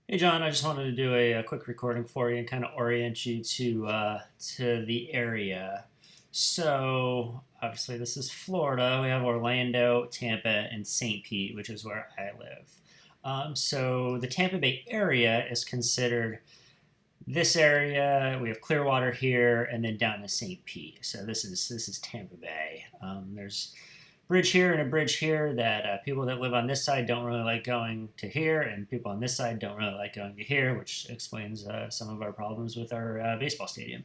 Hey John, I just wanted to do a quick recording for you and kind of orient you to the area. So obviously this is Florida. We have Orlando, Tampa, and St. Pete, which is where I live. So the Tampa Bay area is considered this area. We have Clearwater here, and then down to St. Pete. So this is Tampa Bay. There's bridge here and a bridge here that people that live on this side don't really like going to here, and people on this side don't really like going to here, which explains some of our problems with our baseball stadium.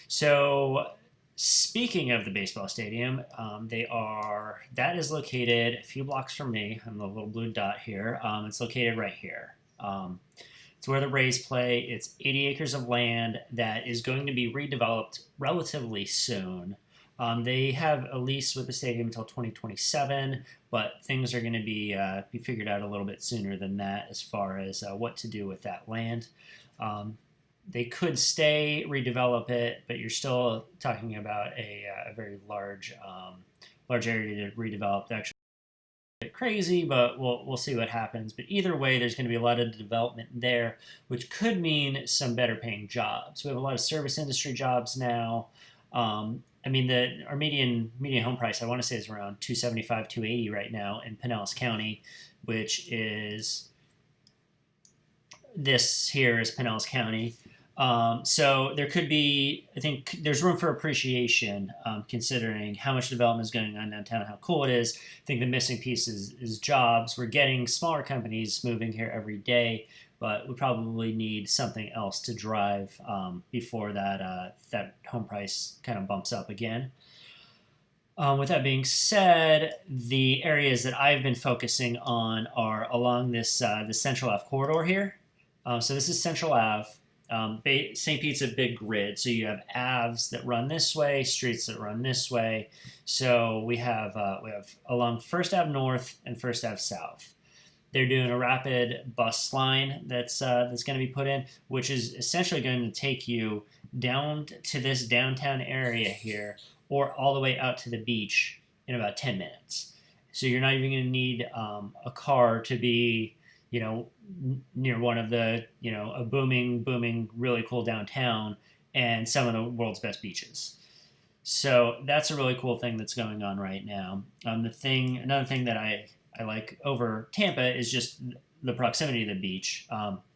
So, speaking of the baseball stadium, that is located a few blocks from me. I'm the little blue dot here. It's located right here. It's where the Rays play. It's 80 acres of land that is going to be redeveloped relatively soon. They have a lease with the stadium until 2027, but things are going to be figured out a little bit sooner than that as far as what to do with that land. Um, they could stay, redevelop it, but you're still talking about a very large area to redevelop. Actually, a bit crazy, but we'll see what happens. But either way, there's going to be a lot of development there, which could mean some better paying jobs. We have a lot of service industry jobs now. I mean, our median home price I want to say is around 275, 280 right now in Pinellas County, which is this here is Pinellas County. So there could be, I think, there's room for appreciation considering how much development is going on downtown, how cool it is. I think the missing piece is jobs. We're getting smaller companies moving here every day, but we probably need something else to drive before that home price kind of bumps up again. With that being said, the areas that I've been focusing on are along this Central Ave corridor here. So this is Central Ave. St. Pete's a big grid, so you have Aves that run this way, streets that run this way. So we have along First Ave North and First Ave South. They're doing a rapid bus line that's going to be put in, which is essentially going to take you down to this downtown area here, or all the way out to the beach in about 10 minutes. So you're not even going to need a car to be, near one of the, a booming, really cool downtown and some of the world's best beaches. So that's a really cool thing that's going on right now. Another thing that I like over Tampa is just the proximity to the beach.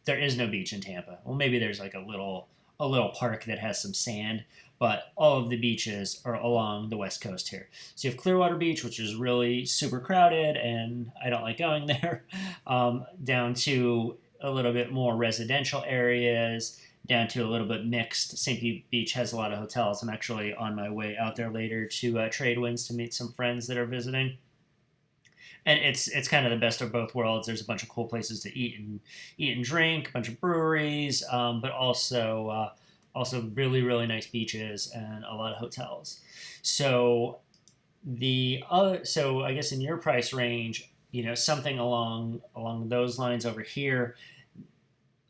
There is no beach in Tampa. Well, maybe there's like a little park that has some sand, but all of the beaches are along the west coast here. So you have Clearwater Beach, which is really super crowded, and I don't like going there. Down to a little bit more residential areas, down to a little bit mixed. St. Pete Beach has a lot of hotels. I'm actually on my way out there later to trade winds to meet some friends that are visiting, and it's kind of the best of both worlds. There's a bunch of cool places to eat and drink, a bunch of breweries, but also really nice beaches and a lot of hotels. So so I guess in your price range, something along those lines over here,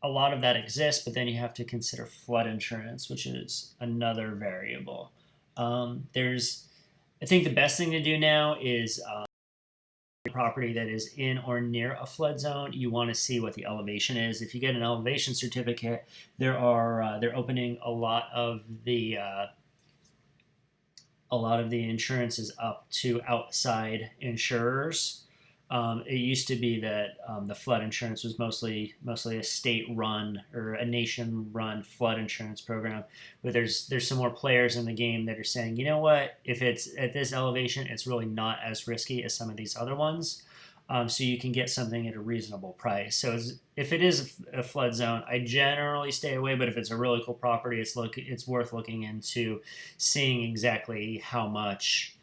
a lot of that exists, but then you have to consider flood insurance, which is another variable. There's I think the best thing to do now is property that is in or near a flood zone, you want to see what the elevation is. If you get an elevation certificate, they're opening a lot of the insurances up to outside insurers. It used to be that the flood insurance was mostly a state-run or a nation-run flood insurance program, but there's some more players in the game that are saying, you know what, if it's at this elevation, it's really not as risky as some of these other ones. So you can get something at a reasonable price. So if it is a flood zone, I generally stay away. But if it's a really cool property, it's worth looking into, seeing exactly how much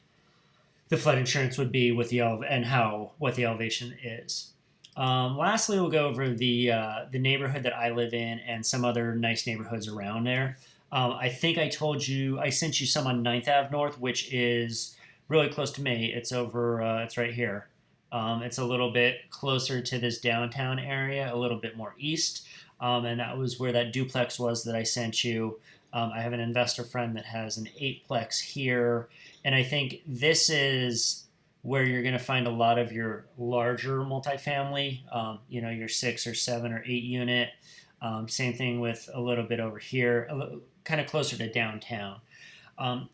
the flood insurance would be with and how what the elevation is. Lastly, we'll go over the neighborhood that I live in and some other nice neighborhoods around there. I think I sent you some on Ninth Ave North, which is really close to me. It's right here. It's a little bit closer to this downtown area, a little bit more east, and that was where that duplex was that I sent you. I have an investor friend that has an eightplex here, and I think this is where you're going to find a lot of your larger multifamily, your 6 or 7 or 8 unit. Same thing with a little bit over here, kind of closer to downtown.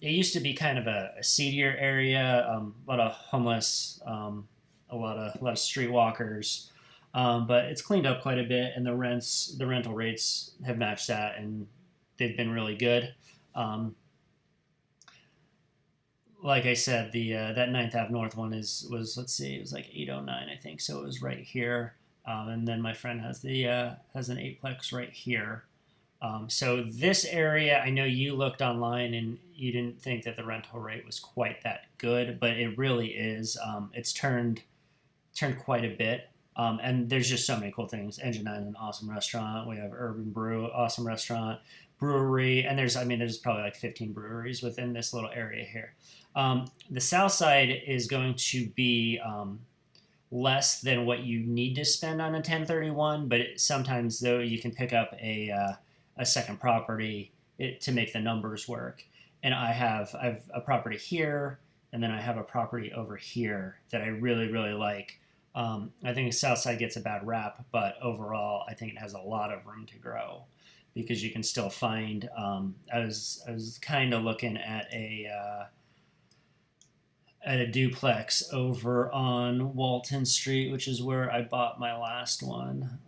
It used to be kind of a seedier area, a lot of homeless, a lot of streetwalkers, but it's cleaned up quite a bit, and the rental rates have matched that, and they've been really good. Um, like I said, the that Ninth Ave North one was, let's see, it was like 809, I think, so it was right here. And then my friend has an eightplex right here. So this area, I know you looked online and you didn't think that the rental rate was quite that good, but it really is. It's turned quite a bit. And there's just so many cool things. Engine 9 is an awesome restaurant. We have Urban Brew, awesome restaurant, brewery, and there's probably like 15 breweries within this little area here. The south side is going to be less than what you need to spend on a 1031, but sometimes though you can pick up a second property to make the numbers work. And I've a property here, and then I have a property over here that I really really like. I think the south side gets a bad rap, but overall I think it has a lot of room to grow because you can still find. I was kind of looking at a duplex over on Walton Street, which is where I bought my last one.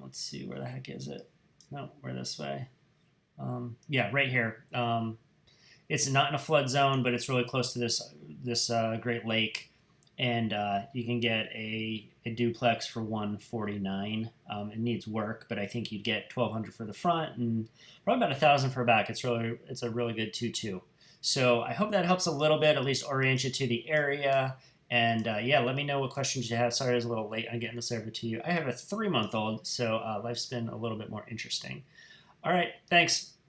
Let's see, where the heck is it? No, we're this way. Yeah, right here. It's not in a flood zone, but it's really close to this Great Lake, and you can get a duplex for 149. It needs work, but I think you'd get 1,200 for the front and probably about 1,000 for back. It's a really good 2-2. So I hope that helps a little bit, at least orient you to the area. And yeah, let me know what questions you have. Sorry I was a little late on getting this over to you. I have a 3-month-old, so life's been a little bit more interesting. All right, thanks.